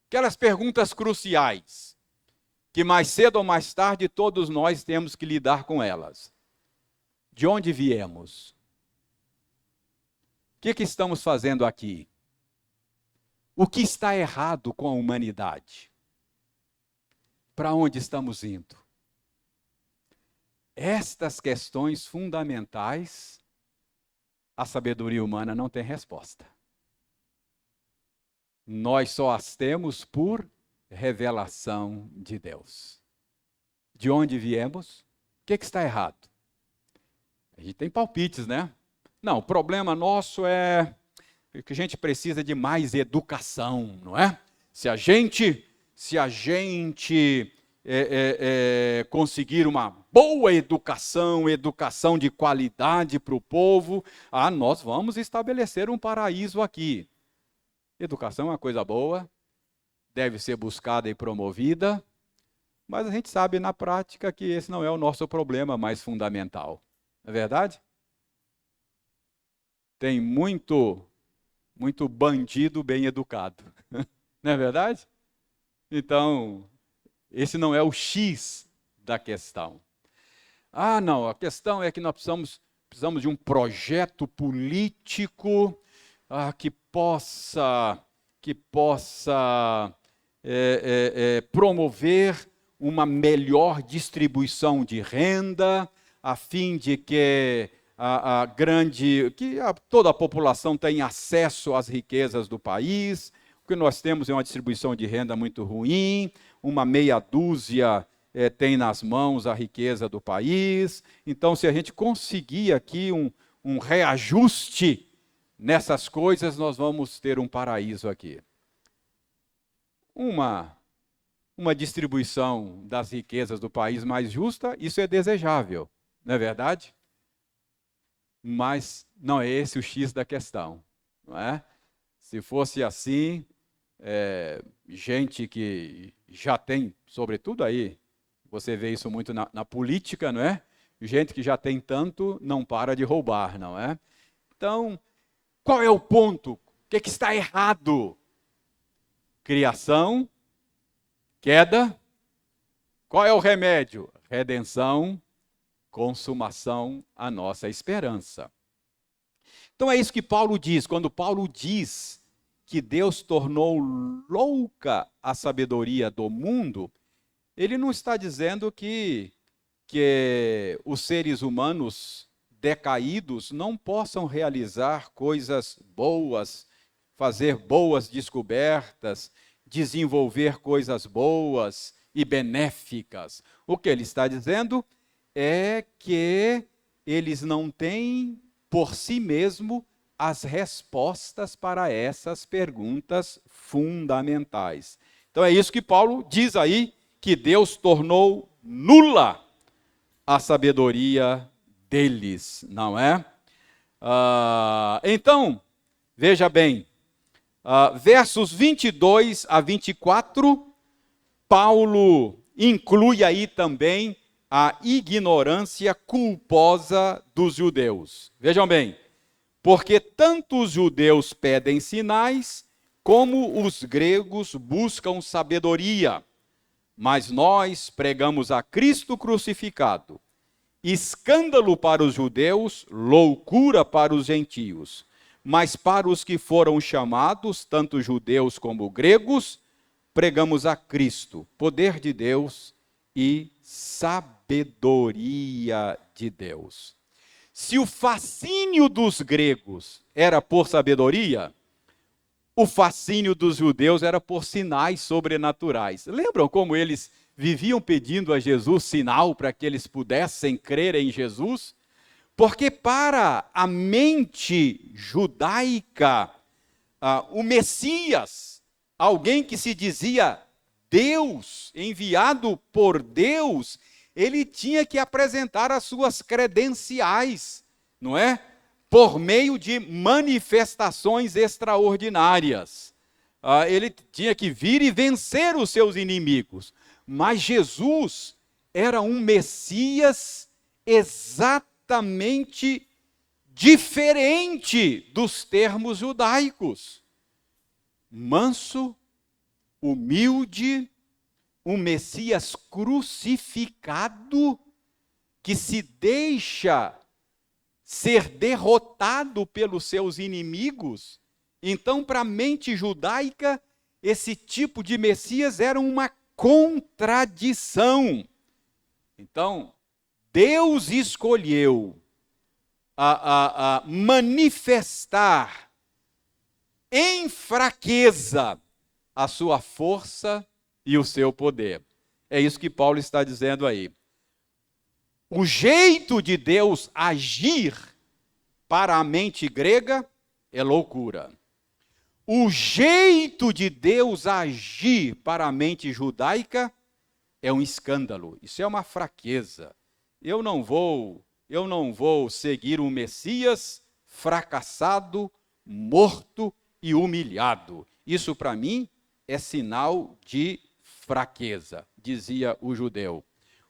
Aquelas perguntas cruciais, que mais cedo ou mais tarde todos nós temos que lidar com elas. De onde viemos? O que estamos fazendo aqui? O que está errado com a humanidade? Para onde estamos indo? Estas questões fundamentais, a sabedoria humana não tem resposta. Nós só as temos por revelação de Deus. De onde viemos? O que está errado? A gente tem palpites, né? Não, o problema nosso é que a gente precisa de mais educação, não é? Se a gente conseguir uma boa educação de qualidade para o povo, nós vamos estabelecer um paraíso aqui. Educação é uma coisa boa, deve ser buscada e promovida, mas a gente sabe na prática que esse não é o nosso problema mais fundamental. Não é verdade? Tem muito bandido bem educado. Não é verdade? Então, esse não é o X da questão. Ah, não, a questão é que nós precisamos de um projeto político que possa promover uma melhor distribuição de renda, a fim de que toda a população tenha acesso às riquezas do país. O que nós temos é uma distribuição de renda muito ruim, uma meia dúzia tem nas mãos a riqueza do país. Então, se a gente conseguir aqui um reajuste nessas coisas, nós vamos ter um paraíso aqui. Uma distribuição das riquezas do país mais justa, isso é desejável, não é verdade? Mas não é esse o X da questão, não é? Se fosse assim, gente que já tem, sobretudo aí, você vê isso muito na política, não é? Gente que já tem tanto, não para de roubar, não é? Então, qual é o ponto? O que está errado? Criação, queda. Qual é o remédio? Redenção, consumação, a nossa esperança. Então é isso que Paulo diz. Quando Paulo diz que Deus tornou louca a sabedoria do mundo, ele não está dizendo que os seres humanos decaídos não possam realizar coisas boas, fazer boas descobertas, desenvolver coisas boas e benéficas. O que ele está dizendo é que eles não têm por si mesmo as respostas para essas perguntas fundamentais. Então é isso que Paulo diz aí, que Deus tornou nula a sabedoria deles, não é? Então, veja bem, versos 22 a 24, Paulo inclui aí também a ignorância culposa dos judeus. Vejam bem, porque tanto os judeus pedem sinais, como os gregos buscam sabedoria. Mas nós pregamos a Cristo crucificado, escândalo para os judeus, loucura para os gentios. Mas para os que foram chamados, tanto judeus como gregos, pregamos a Cristo, poder de Deus e sabedoria de Deus. Se o fascínio dos gregos era por sabedoria, o fascínio dos judeus era por sinais sobrenaturais. Lembram como eles viviam pedindo a Jesus sinal para que eles pudessem crer em Jesus? Porque para a mente judaica, o Messias, alguém que se dizia Deus, enviado por Deus, ele tinha que apresentar as suas credenciais, não é? Por meio de manifestações extraordinárias. Ele tinha que vir e vencer os seus inimigos. Mas Jesus era um Messias exatamente diferente dos termos judaicos. Manso, humilde, um Messias crucificado, que se deixa ser derrotado pelos seus inimigos. Então, para a mente judaica, esse tipo de Messias era uma contradição. Então, Deus escolheu manifestar em fraqueza a sua força e o seu poder. É isso que Paulo está dizendo aí. O jeito de Deus agir para a mente grega é loucura. O jeito de Deus agir para a mente judaica é um escândalo. Isso é uma fraqueza. Eu não vou seguir um Messias fracassado, morto e humilhado. Isso para mim é sinal de fraqueza, dizia o judeu.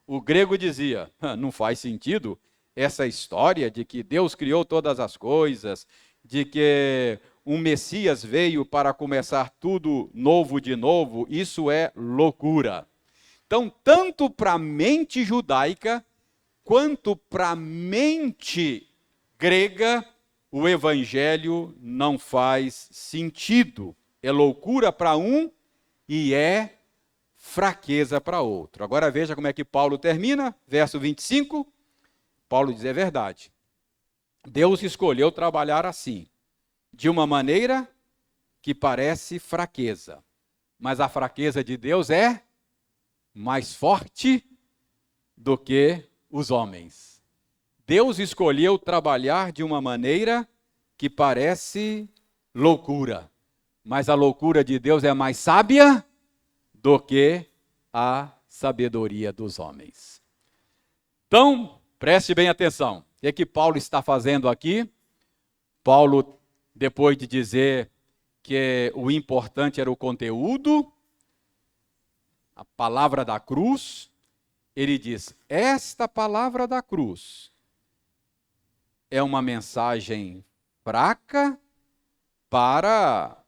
O grego dizia, não faz sentido essa história de que Deus criou todas as coisas, de que um Messias veio para começar tudo novo de novo, isso é loucura. Então, tanto para a mente judaica, quanto para a mente grega, o evangelho não faz sentido. É loucura para um e é fraqueza para outro. Agora veja como é que Paulo termina, verso 25. Paulo diz: é verdade. Deus escolheu trabalhar assim, de uma maneira que parece fraqueza. Mas a fraqueza de Deus é mais forte do que os homens. Deus escolheu trabalhar de uma maneira que parece loucura. Mas a loucura de Deus é mais sábia do que a sabedoria dos homens. Então, preste bem atenção. O que Paulo está fazendo aqui? Paulo, depois de dizer que o importante era o conteúdo, a palavra da cruz, ele diz: esta palavra da cruz é uma mensagem fraca para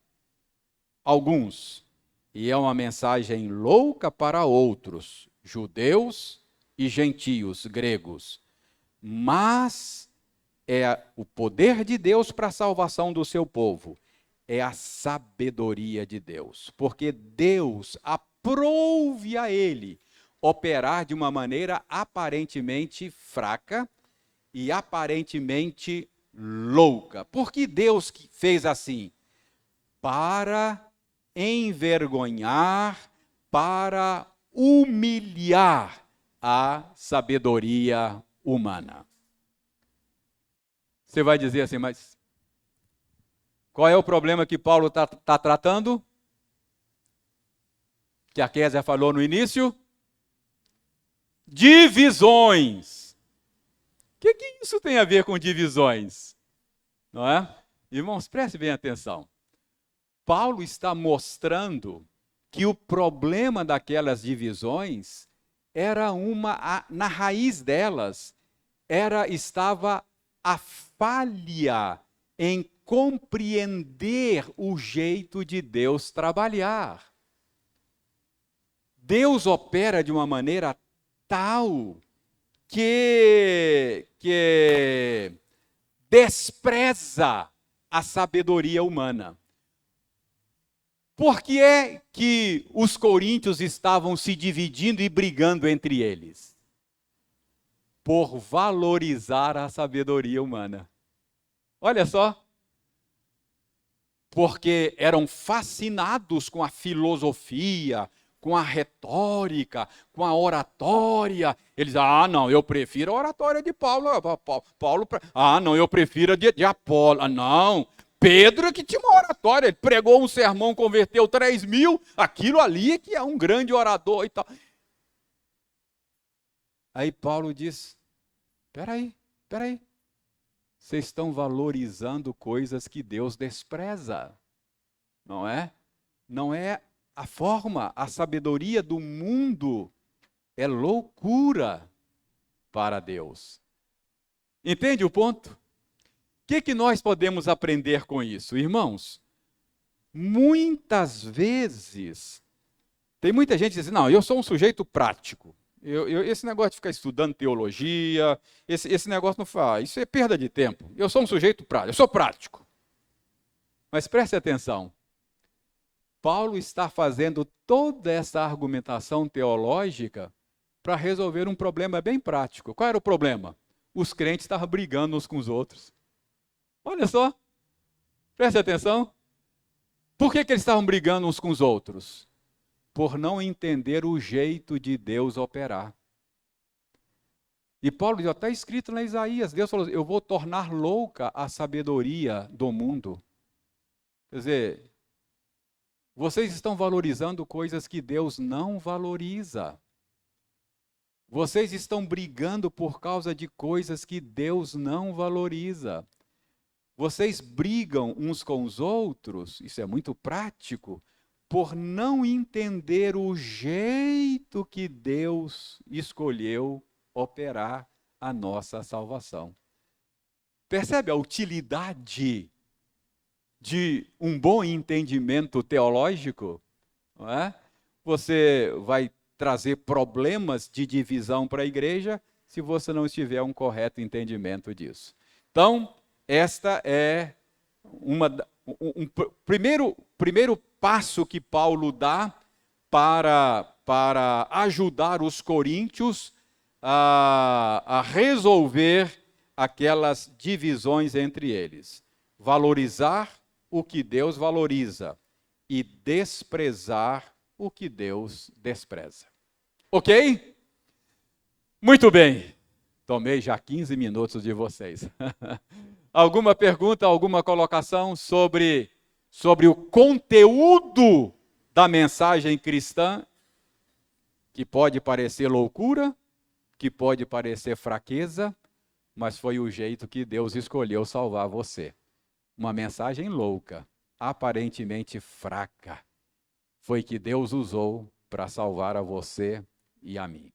alguns, e é uma mensagem louca para outros, judeus e gentios, gregos. Mas é o poder de Deus para a salvação do seu povo. É a sabedoria de Deus, porque Deus aprouve a ele operar de uma maneira aparentemente fraca e aparentemente louca. Por que Deus fez assim? Para envergonhar, para humilhar a sabedoria humana. Você vai dizer assim, mas qual é o problema que Paulo está tratando? Que a Kézia falou no início? Divisões. O que isso tem a ver com divisões? Não é? Irmãos, preste bem atenção. Paulo está mostrando que o problema daquelas divisões era na raiz delas, estava a falha em compreender o jeito de Deus trabalhar. Deus opera de uma maneira tal que despreza a sabedoria humana. Por que é que os coríntios estavam se dividindo e brigando entre eles? Por valorizar a sabedoria humana. Olha só. Porque eram fascinados com a filosofia, com a retórica, com a oratória. Eles, não, eu prefiro a oratória de Paulo. Não, eu prefiro a de Apolo. Não, Pedro que tinha uma oratória, ele pregou um sermão, converteu 3.000, aquilo ali que é um grande orador e tal. Aí Paulo diz, peraí, vocês estão valorizando coisas que Deus despreza, não é? Não é a forma, a sabedoria do mundo é loucura para Deus. Entende o ponto? O que nós podemos aprender com isso? Irmãos, muitas vezes, tem muita gente que diz, não, eu sou um sujeito prático. Esse negócio de ficar estudando teologia, esse negócio não faz, isso é perda de tempo. Eu sou um sujeito prático, eu sou prático. Mas preste atenção, Paulo está fazendo toda essa argumentação teológica para resolver um problema bem prático. Qual era o problema? Os crentes estavam brigando uns com os outros. Olha só, preste atenção. Por que eles estavam brigando uns com os outros? Por não entender o jeito de Deus operar. E Paulo já está escrito na Isaías, Deus falou, eu vou tornar louca a sabedoria do mundo. Quer dizer, vocês estão valorizando coisas que Deus não valoriza. Vocês estão brigando por causa de coisas que Deus não valoriza. Vocês brigam uns com os outros, isso é muito prático, por não entender o jeito que Deus escolheu operar a nossa salvação. Percebe a utilidade de um bom entendimento teológico? Não é? Você vai trazer problemas de divisão para a igreja, se você não tiver um correto entendimento disso. Então, esta é um primeiro passo que Paulo dá para ajudar os coríntios a resolver aquelas divisões entre eles. Valorizar o que Deus valoriza e desprezar o que Deus despreza. Ok? Muito bem. Tomei já 15 minutos de vocês. Alguma pergunta, alguma colocação sobre o conteúdo da mensagem cristã, que pode parecer loucura, que pode parecer fraqueza, mas foi o jeito que Deus escolheu salvar você. Uma mensagem louca, aparentemente fraca, foi que Deus usou para salvar a você e a mim.